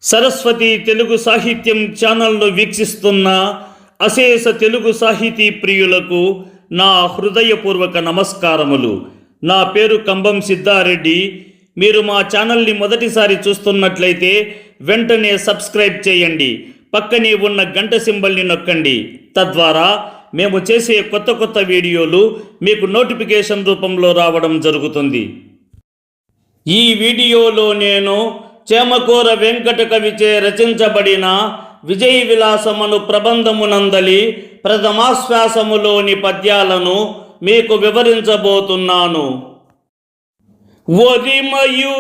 సరస్వతి తెలుగు సాహిత్యం ఛానల్ను వీక్షిస్తున్న అశేష తెలుగు సాహితీ ప్రియులకు నా హృదయపూర్వక నమస్కారములు. నా పేరు కంబం సిద్ధారెడ్డి. మీరు మా ఛానల్ని మొదటిసారి చూస్తున్నట్లయితే వెంటనే సబ్స్క్రైబ్ చేయండి. పక్కనే ఉన్న గంట సింబల్ని నొక్కండి. తద్వారా మేము చేసే కొత్త వీడియోలు మీకు నోటిఫికేషన్ రూపంలో రావడం జరుగుతుంది. ఈ వీడియోలో నేను చేమకూర వెంకట కవిచే రచించబడిన విజయ విలాసమును ప్రబంధమునందలి ప్రథమాశ్వాసములోని పద్యాలను మీకు వివరించబోతున్నాను. ఒరిమయు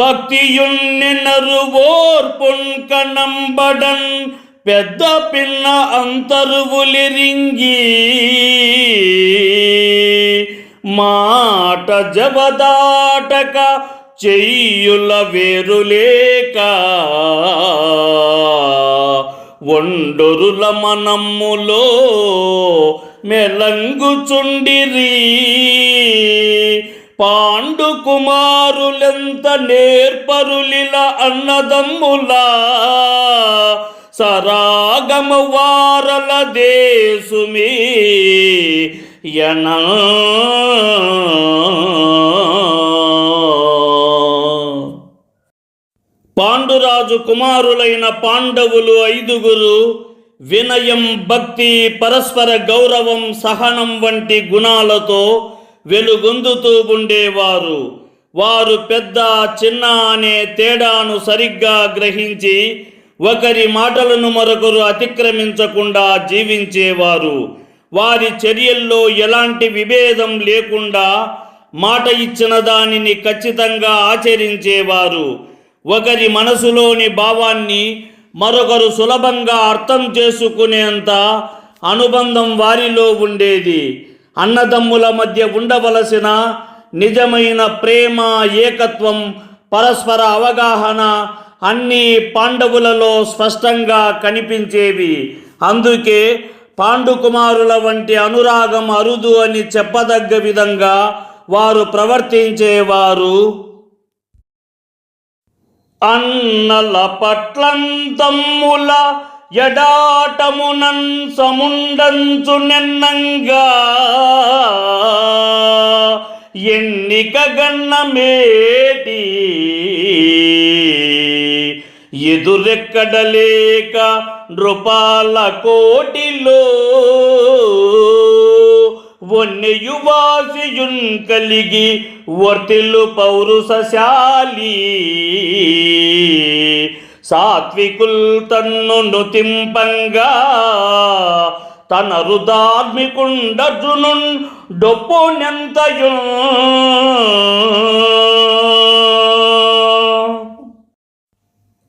భక్తియున్నెనరు ఓర్పున్ కనంబడన్ పెద్ద పిన్న అంతరువులిరింగి మాట జబదాటక చెయ్యుల వేరులేక ఒండొరుల మనమ్ములో మెలంగుచుండిరి పాండు కుమారులెంత నేర్పరులిల అన్నదమ్ములా సరాగమ వారల దేశుమే యనా పాండురాజు కుమారులైన పాండవులు 5 వినయం, భక్తి, పరస్పర గౌరవం, సహనం వంటి గుణాలతో వెలుగొందుతూ ఉండేవారు. వారు పెద్ద చిన్న అనే తేడాను సరిగ్గా గ్రహించి ఒకరి మాటలను మరొకరు అతిక్రమించకుండా జీవించేవారు. వారి చర్యల్లో ఎలాంటి విభేదం లేకుండా మాట ఇచ్చిన దానిని ఖచ్చితంగా ఆచరించేవారు. ఒకరి మనసులోని భావాన్ని మరొకరు సులభంగా అర్థం చేసుకునేంత అనుబంధం వారిలో ఉండేది. అన్నదమ్ముల మధ్య ఉండవలసిన నిజమైన ప్రేమ, ఏకత్వం, పరస్పర అవగాహన అన్నీ పాండవులలో స్పష్టంగా కనిపించేవి. అందుకే పాండుకుమారుల వంటి అనురాగం అరుదు అని చెప్పదగ్గ విధంగా వారు ప్రవర్తించేవారు. అన్నల పట్లంతమ్ముల ఎడాటమునన్ సముండంచు నెన్నంగా ఎన్నిక గన్నమేటి ఎదురెక్కడలేక నృపాల కోటిలో వన్యయువాసియున్ కలిగి వర్తిల్లు పౌరుషశాలి సాత్వికుల్ తన్ను నుతింపంగా తన రుధార్మికుండర్జునున్ డొప్పునెంతయు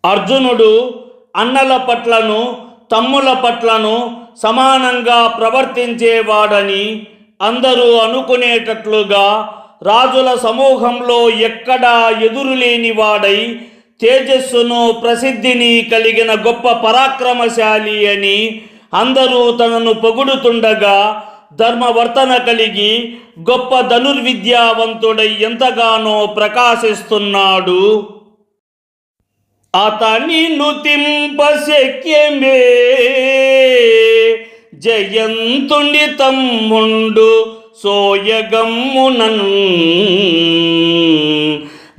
అర్జునుడు అన్నల పట్లను, తమ్ముల పట్లను సమానంగా ప్రవర్తించేవాడని అందరూ అనుకునేటట్లుగా రాజుల సమూహంలో ఎక్కడా ఎదురులేని వాడై తేజస్సును, ప్రసిద్ధిని కలిగిన గొప్ప పరాక్రమశాలి అని అందరూ తనను పొగుడుతుండగా ధర్మవర్తన కలిగి గొప్ప ధనుర్విద్యావంతుడై ఎంతగానో ప్రకాశిస్తున్నాడు. అతని నుతింప శక్యమే జయంతుని తమ్ముండు సోయగమ్మునన్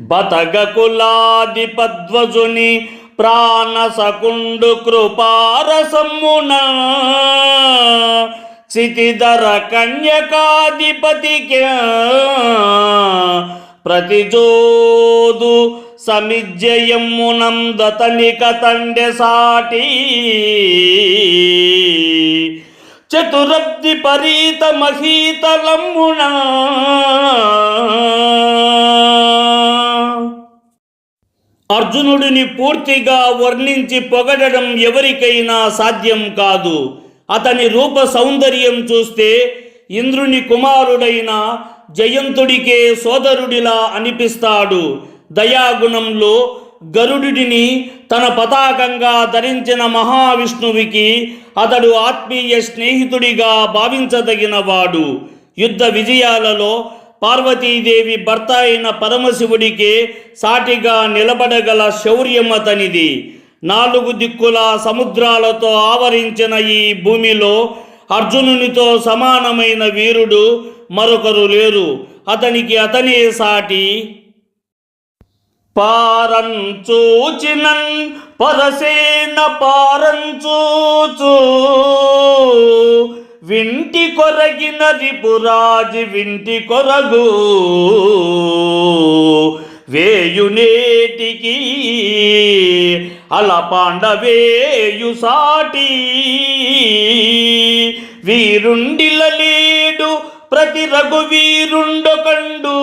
బతగకులాదిపద్వజుని ప్రాణసకుండు కృపారసమ్మున క్షితిధర కన్యకాధిపతికి ప్రతిజోదు సమిజ్జయమ్మునందతనిక తండె సాటి చతురబ్ది పరీత మహీతలమ్మున అర్జునుడిని పూర్తిగా వర్ణించి పొగడడం ఎవరికైనా సాధ్యం కాదు. అతని రూప సౌందర్యం చూస్తే ఇంద్రుని కుమారుడైన జయంతుడికే సోదరుడిలా అనిపిస్తాడు. దయాగుణంలో గరుడుడిని తన పతాకంగా ధరించిన మహావిష్ణువుకి అతడు ఆత్మీయ స్నేహితుడిగా భావించదగినవాడు. యుద్ధ విజయాలలో పార్వతీదేవి భర్త అయిన పరమశివుడికి సాటిగా నిలబడగల శౌర్యం అతనిది. నాలుగు దిక్కుల సముద్రాలతో ఆవరించిన ఈ భూమిలో అర్జునునితో సమానమైన వీరుడు మరొకరు లేరు. అతనికి అతనే సాటి. పారంచూచినన్ పరసేన పారంచూచు వింటి కొరగిన రిపురాజి వింటి కొరగు వేయునేటికి అల పాండవేయు సాటి వీరుండిల లేడు ప్రతి రఘువీరుండొకండు.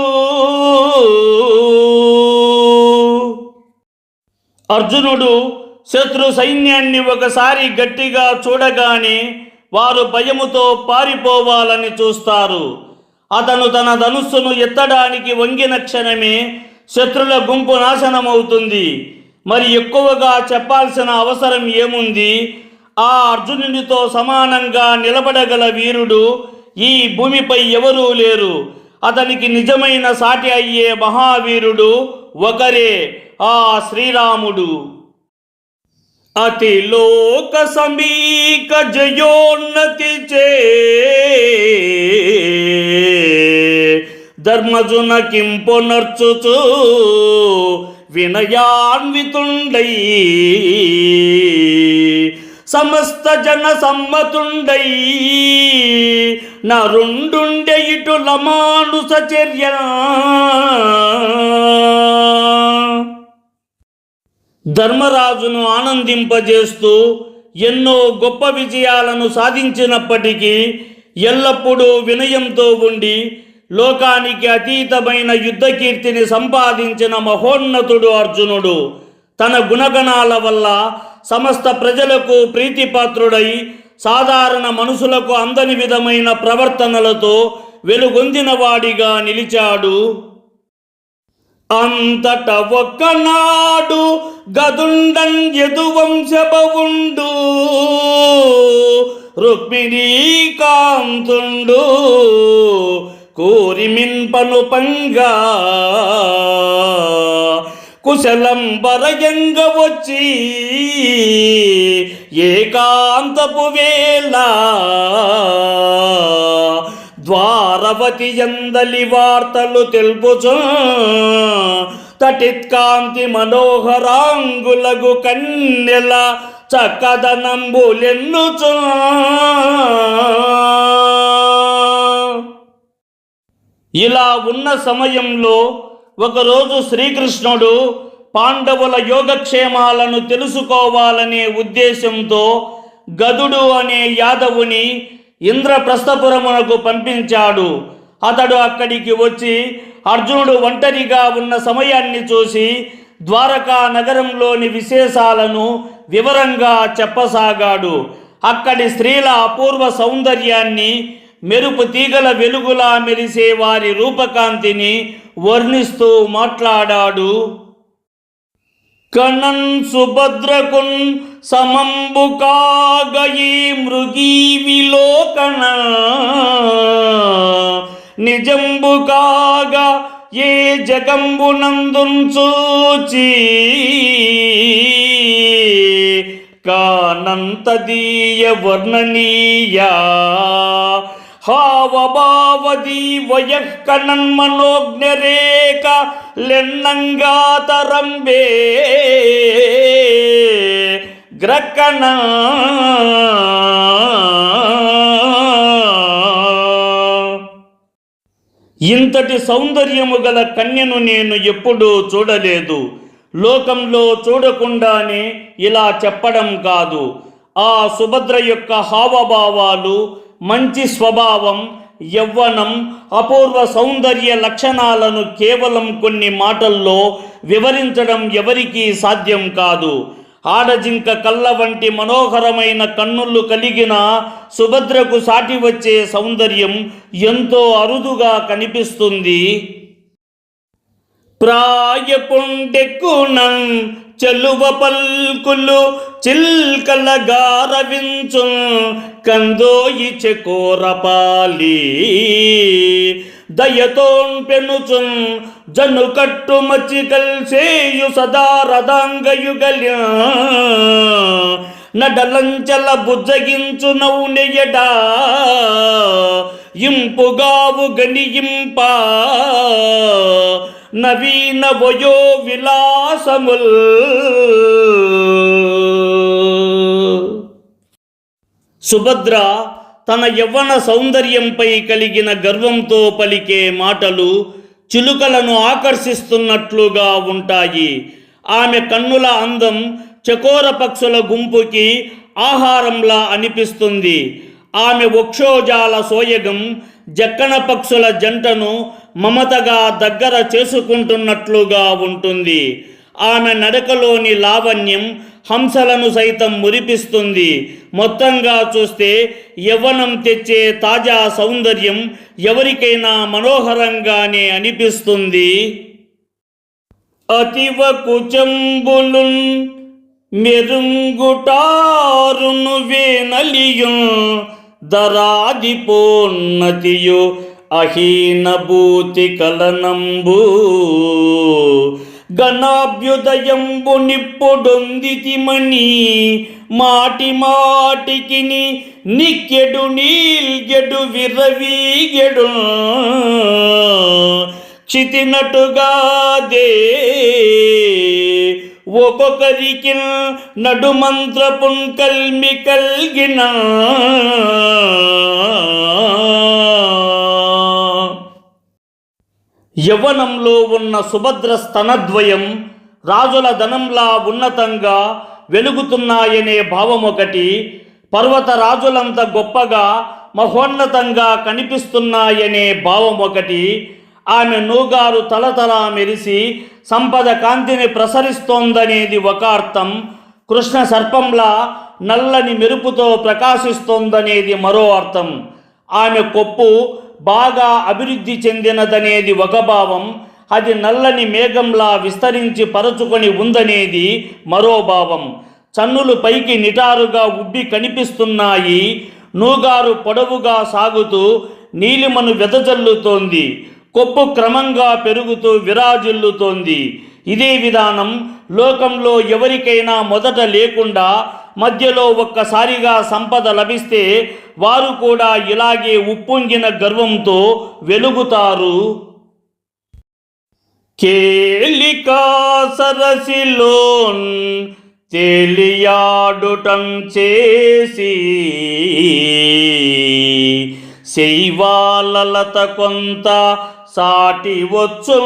అర్జునుడు శత్రు సైన్యాన్ని ఒకసారి గట్టిగా చూడగానే వారు భయముతో పారిపోవాలని చూస్తారు. అతను తన ధనుస్సును ఎత్తడానికి వంగిన క్షణమే శత్రుల గుంపు నాశనమవుతుంది. మరి ఎక్కువగా చెప్పాల్సిన అవసరం ఏముంది? ఆ అర్జునునితో సమానంగా నిలబడగల వీరుడు ఈ భూమిపై ఎవరూ లేరు. అతనికి నిజమైన సాటి అయ్యే మహావీరుడు ఒకరే, ఆ శ్రీరాముడు. అతిలోక సమీక జయోన్నతి చే ధర్మజున కింపునర్చుచు వినయాన్వితుండై సమస్త జన సమ్మతుండై నరుండుండె ఇటుల మానుస చర్య ధర్మరాజును ఆనందింపజేస్తూ ఎన్నో గొప్ప విజయాలను సాధించినప్పటికీ ఎల్లప్పుడూ వినయంతో ఉండి లోకానికి అతీతమైన యుద్ధకీర్తిని సంపాదించిన మహోన్నతుడు అర్జునుడు. తన గుణగణాల వల్ల సమస్త ప్రజలకు ప్రీతిపాత్రుడై సాధారణ మనుషులకు అందని విధమైన ప్రవర్తనలతో వెలుగొందిన వాడిగా నిలిచాడు. అంతట ఒక్కనాడు గదుండన్ యదువంశభవుండు రుక్మిణీకాంతుండు కోరిమిన్పను పంగా కుశలం బరయంగ వచ్చి ఏకాంతపు వేళ ద్వారవతి ఎందలి వార్తలు తెలుపుచు తటిత్కాంతి మనోహరాంగులగు కన్నెల చక్కదనంబులెన్నుచు ఇలా ఉన్న సమయంలో ఒకరోజు శ్రీకృష్ణుడు పాండవుల యోగక్షేమాలను తెలుసుకోవాలనే ఉద్దేశంతో గదుడు అనే యాదవుని ఇంద్రప్రస్థపురమునకు పంపించాడు. అతడు అక్కడికి వచ్చి అర్జునుడు ఒంటరిగా ఉన్న సమయాన్ని చూసి ద్వారకా నగరంలోని విశేషాలను వివరంగా చెప్పసాగాడు. అక్కడి స్త్రీల అపూర్వ సౌందర్యాన్ని, మెరుపు తీగల వెలుగులా మెరిసే వారి రూపకాంతిని వర్ణిస్తూ మాట్లాడాడు. కణన్ సుభద్రకున్ సమంబు కాగయి మృగీ విలోకన నిజంబు కాగా ఏ జగంబునందుంచూచి కానంతదీయ వర్ణనీయా హావభావది వయఃకణన్మనోజ్ఞరేక లెన్నంగాతరంబే గ్రకణ ఇంతటి సౌందర్యము గల కన్యను నేను ఎప్పుడూ చూడలేదు. లోకంలో చూడకుండానే ఇలా చెప్పడం కాదు. ఆ సుభద్ర యొక్క హావభావాలు, మంచి స్వభావం, యవ్వనం, అపూర్వ సౌందర్య లక్షణాలను కేవలం కొన్ని మాటల్లో వివరించడం ఎవరికీ సాధ్యం కాదు. ఆడజింక కళ్ళ వంటి మనోహరమైన కన్నులు కలిగిన సుభద్రకు సాటి వచ్చే సౌందర్యం ఎంతో అరుదుగా కనిపిస్తుంది. ప్రాయపుండెక్కునం చెలువ పల్కులు చిల్కల గారవించు కందోయి చెకోరపాలి దయతోన్ పెనుచున్ జను కట్టు మచ్చికల్ సేయు సదా రథాంగయుగల్య నడలంచల బుజ్జగించు నౌనెయడా ఇంపుగావు గనియింప నవీన వయో విలాసముల్. సుభద్ర తన యవ్వన సౌందర్యంపై కలిగిన గర్వంతో పలికే మాటలు చిలుకలను ఆకర్షిస్తున్నట్లుగా ఉంటాయి. ఆమె కన్నుల అందం చకోర పక్షుల గుంపుకి ఆహారంలా అనిపిస్తుంది. ఆమె వక్షోజాల సోయగం జక్కన పక్షుల జంటను మమతగా దగ్గర చేసుకుంటున్నట్లుగా ఉంటుంది. ఆమె నడకలోని లావణ్యం హంసలను సైతం మురిపిస్తుంది. మొత్తంగా చూస్తే యవ్వనం తెచ్చే తాజా సౌందర్యం ఎవరికైనా మనోహరంగానే అనిపిస్తుంది. అతివ కుచంబులున్ మెరుంగుటారును వేనలియున్ దరాదిపోన్నతియు అహీనభూతి కలనంబు గణాభ్యుదయంబు నిప్పుడొందితిమని మాటి మాటికిని నిక్కెడు నీల్గెడు విరవీగెడు క్షితినటుగాదే ఒక్కొక్కరికి నడుమంత్రపున్ కల్మి కల్గిన యవ్వనంలో ఉన్న సుభద్ర స్తనద్వయం రాజుల ధనంలా ఉన్నతంగా వెలుగుతున్నాయనే భావమొకటి, పర్వత రాజులంత గొప్పగా మహోన్నతంగా కనిపిస్తున్నాయనే భావమొకటి, ఆమె నూగారు తలతలా మెరిసి సంపద కాంతిని ప్రసరిస్తోందనేది ఒక అర్థం, కృష్ణ సర్పంలా నల్లని మెరుపుతో ప్రకాశిస్తోందనేది మరో అర్థం, ఆమె కొప్పు బాగా అభివృద్ధి చెందినదనేది ఒక భావం, అది నల్లని మేఘంలా విస్తరించి పరచుకొని ఉందనేది మరో భావం. చన్నులు పైకి నిటారుగా ఉబ్బి కనిపిస్తున్నాయి. నూగారు పొడవుగా సాగుతూ నీలిమను వెదజల్లుతోంది. కొప్పు క్రమంగా పెరుగుతూ విరాజిల్లుతోంది. ఇదే విధానం లోకంలో ఎవరికైనా మొదట లేకుండా మధ్యలో ఒక్కసారిగా సంపద లభిస్తే వారు కూడా ఇలాగే ఉప్పొంగిన గర్వంతో వెలుగుతారు. కేలికా సరసిలోన్ తేలియాడుటం చేసి శైవాలలత కొంత సాటి వచ్చు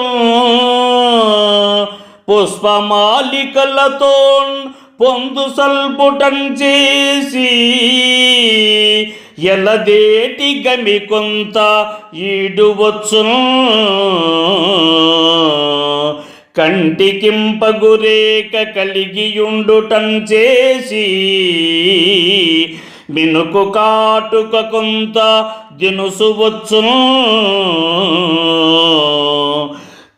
పుష్పమాలికలతో పొందు సల్పుటం చేసి ఎలదేటి గమి కొంత ఈడువచ్చు కంటికింపగురేక కలిగియుండుటం చేసి మినుకు కాటుక కొంత దినుసు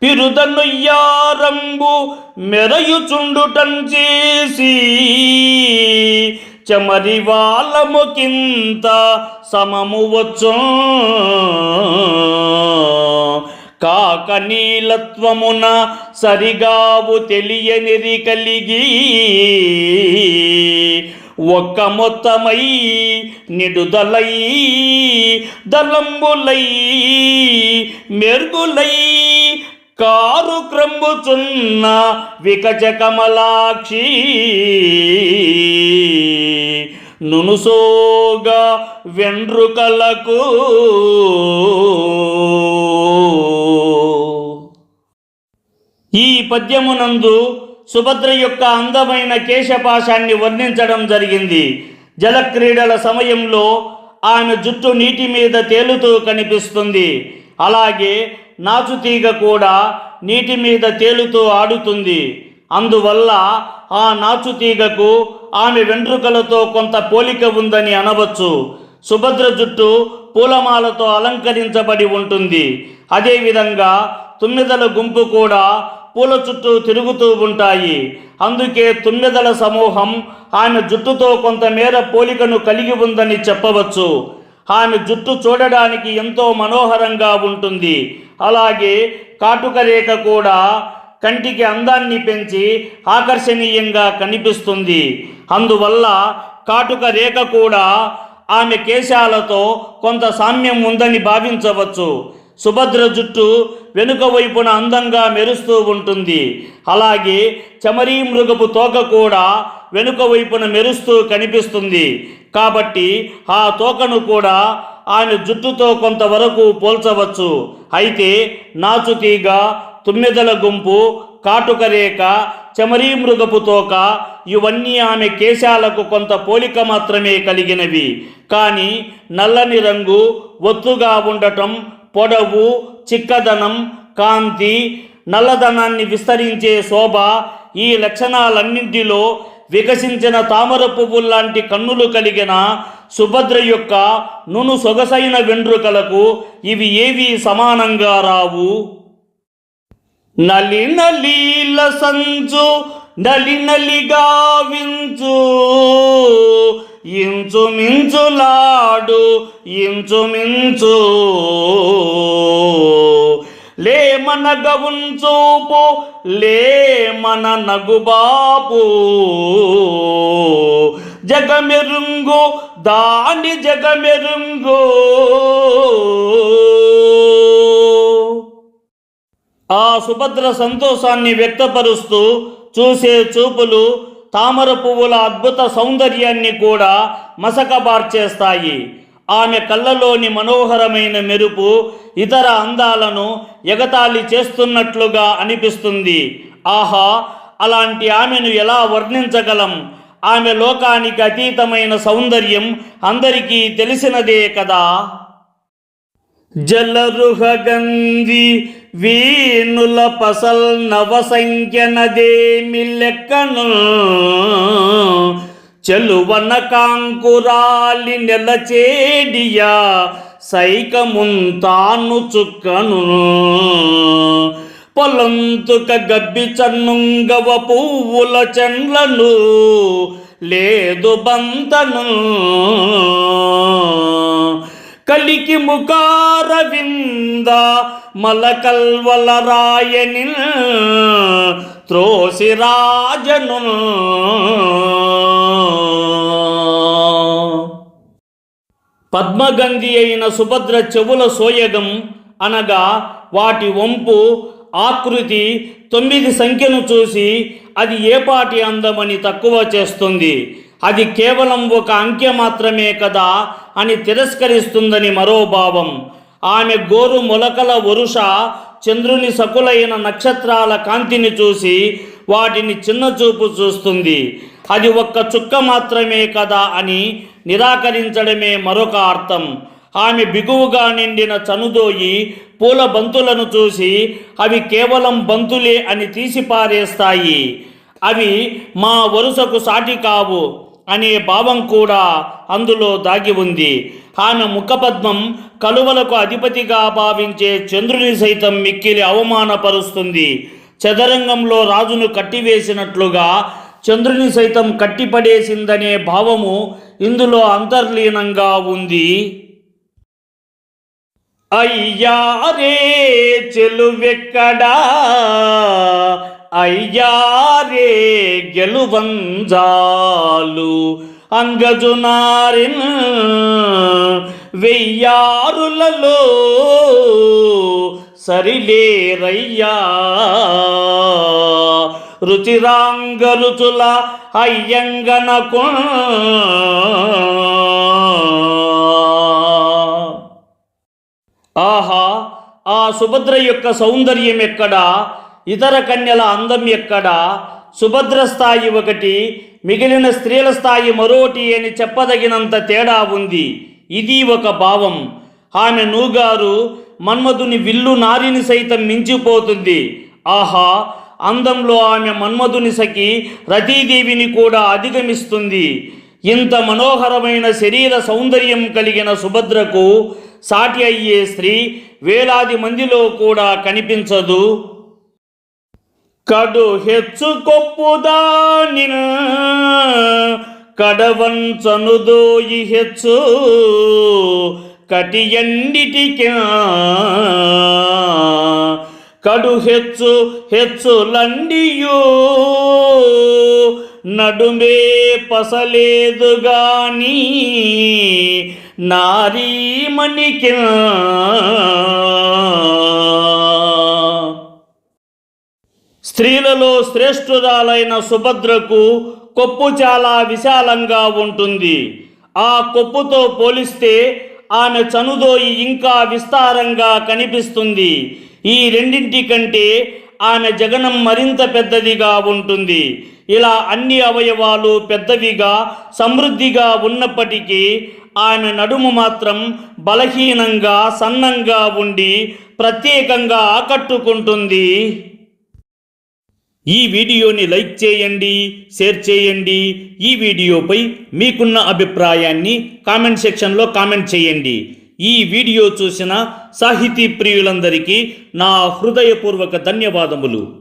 పిరుదనుయ్యారంబు మెరయుచుండుటం చేసి చమరి వాళ్ళముకింత సమము వచ్చు కాక నీలత్వమున సరిగావు తెలియనిరి కలిగి ఒక్క మొత్తమై నిడుదలై దళంబులై మెరుగులై కారు క్రంబుచున్న వికచ కమలాక్షి నునుసోగా వెండ్రుకలకు ఈ పద్యమునందు సుభద్ర యొక్క అందమైన కేశపాశాన్ని వర్ణించడం జరిగింది. జలక్రీడల సమయంలో ఆమె జుట్టు నీటి మీద తేలుతూ కనిపిస్తుంది. అలాగే నాచుతీగ కూడా నీటి మీద తేలుతూ ఆడుతుంది. అందువల్ల ఆ నాచుతీగకు ఆమె వెంట్రుకలతో కొంత పోలిక ఉందని అనవచ్చు. సుభద్ర జుట్టు పూలమాలతో అలంకరించబడి ఉంటుంది. అదేవిధంగా తుమ్మెదల గుంపు కూడా పూల చుట్టూ తిరుగుతూ ఉంటాయి. అందుకే తుమ్మెదల సమూహం ఆమె జుట్టుతో కొంతమేర పోలికను కలిగి ఉందని చెప్పవచ్చు. ఆమె జుట్టు చూడడానికి ఎంతో మనోహరంగా ఉంటుంది. అలాగే కాటుక రేఖ కూడా కంటికి అందాన్ని పెంచి ఆకర్షణీయంగా కనిపిస్తుంది. అందువల్ల కాటుక రేఖ కూడా ఆమె కేశాలతో కొంత సామ్యం ఉందని భావించవచ్చు. సుభద్ర జుట్టు వెనుక వైపున అందంగా మెరుస్తూ ఉంటుంది. అలాగే చమరీ మృగపు తోక కూడా వెనుక వైపున మెరుస్తూ కనిపిస్తుంది. కాబట్టి ఆ తోకను కూడా ఆమె జుట్టుతో కొంతవరకు పోల్చవచ్చు. అయితే నాచుతీగ, తుమ్మెదల గుంపు, కాటుక రేఖ, చమరీ మృగపు తోక ఇవన్నీ ఆమె కేశాలకు కొంత పోలిక మాత్రమే కలిగినవి. కానీ నల్లని రంగు, ఒత్తుగా ఉండటం, పొడవు, చిక్కదనం, కాంతి, నల్లదనాన్ని విస్తరించే శోభ ఈ లక్షణాలన్నింటిలో వికసించిన తామర పువ్వుల్లాంటి కన్నులు కలిగిన సుభద్ర యొక్క నును సొగసైన వెండ్రుకలకు ఇవి ఏవీ సమానంగా రావు. నలి నలీల సంచు నలి నలిగా వించు ఇంచుమించులాడు ఇంచుమించు లేమన గవుంచూపు లేమన నగుబాపు జగమెరుంగు దాని జగమెరుంగు. ఆ సుభద్ర సంతోషాన్ని వ్యక్తపరుస్తూ చూసే చూపులు తామర పువ్వుల అద్భుత సౌందర్యాన్ని కూడా మసకబార్చేస్తాయి. ఆమె కళ్ళలోని మనోహరమైన మెరుపు ఇతర అందాలను ఎగతాళి చేస్తున్నట్లుగా అనిపిస్తుంది. ఆహా, అలాంటి ఆమెను ఎలా వర్ణించగలం? ఆమె లోకానికి అతీతమైన సౌందర్యం అందరికీ తెలిసినదే కదా. జలరుహగంధి వీనుల పసల్ నవసంఖ్యనదేమి లెక్కను చెలువన కాంకురాలి నెలచేడియా సైకముంతాను చుక్కను పొలంతుక గబ్బి చన్నుంగవ పువ్వుల చెండ్లను లేదు బంతను కలికి ముఖార వింద మలకల్వల రాయని త్రోసి రాజను. పద్మగంధి అయిన సుభద్ర చెవుల సోయగం అనగా వాటి వంపు, ఆకృతి, 9 సంఖ్యను చూసి అది ఏపాటి అందమని తక్కువ చేస్తుంది. అది కేవలం ఒక అంకె మాత్రమే కదా అని తిరస్కరిస్తుందని మరో భావం. ఆమె గోరు మొలకల వరుష చంద్రుని సకులైన నక్షత్రాల కాంతిని చూసి వాటిని చిన్నచూపు చూస్తుంది. అది ఒక్క చుక్క మాత్రమే కదా అని నిరాకరించడమే మరొక అర్థం. ఆమె బిగువుగా నిండిన చనుదోయి పూల బంతులను చూసి అవి కేవలం బంతులే అని తీసిపారేస్తాయి. అవి మా వరుసకు సాటి కావు అనే భావం కూడా అందులో దాగి ఉంది. ఆమె ముఖపద్మం కలువలకు అధిపతిగా భావించే చంద్రుని సైతం మిక్కిలి అవమానపరుస్తుంది. చదరంగంలో రాజును కట్టివేసినట్లుగా చంద్రుని సైతం కట్టిపడేసిందనే భావము ఇందులో అంతర్లీనంగా ఉంది. అయ్యారే చెలువెక్కడా అయ్యారే గెలువంజాలు అంగజునారిన్ వెయ్యారులలో సరిలేరయ్యా రుచిరాంగ రుచుల అయ్యంగనకు. ఆహా, ఆ సుభద్ర యొక్క సౌందర్యం ఎక్కడా, ఇతర కన్యల అందం ఎక్కడా? సుభద్ర స్థాయి ఒకటి, మిగిలిన స్త్రీల స్థాయి మరోటి అని చెప్పదగినంత తేడా ఉంది. ఇది ఒక భావం. ఆమె నూగారు మన్మధుని విల్లు నారిని సైతం మించిపోతుంది. ఆహా, అందంలో ఆమె మన్మధుని సఖి రతీదేవిని కూడా అధిగమిస్తుంది. ఇంత మనోహరమైన శరీర సౌందర్యం కలిగిన సుభద్రకు సాటి అయ్యే స్త్రీ వేలాది మందిలో కూడా కనిపించదు. కడు హెచ్చు కొప్పుదాని ಕಡವಂಚನುದೋಯಿ ಹೆಚ್ಚು ಕಟಿಯಂಡಿಟಿಕ ಕಡು ಹೆಚ್ಚು ಹೆಚ್ಚುలండియు నడుమే పసలేదు గాని నారీమణికి. స్త్రీలలో శ్రేష్ఠురాలైన సుభద్రకు కొప్పు చాలా విశాలంగా ఉంటుంది. ఆ కొప్పుతో పోలిస్తే ఆమె చనుదోయి ఇంకా విస్తారంగా కనిపిస్తుంది. ఈ రెండింటి కంటే ఆమె జగనం మరింత పెద్దదిగా ఉంటుంది. ఇలా అన్ని అవయవాలు పెద్దవిగా సమృద్ధిగా ఉన్నప్పటికీ ఆమె నడుము మాత్రం బలహీనంగా సన్నంగా ఉండి ప్రత్యేకంగా ఆకట్టుకుంటుంది. ఈ వీడియోని లైక్ చేయండి, షేర్ చేయండి. ఈ వీడియోపై మీకున్న అభిప్రాయాన్ని కామెంట్ సెక్షన్లో కామెంట్ చేయండి. ఈ వీడియో చూసిన సాహితీ ప్రియులందరికీ నా హృదయపూర్వక ధన్యవాదములు.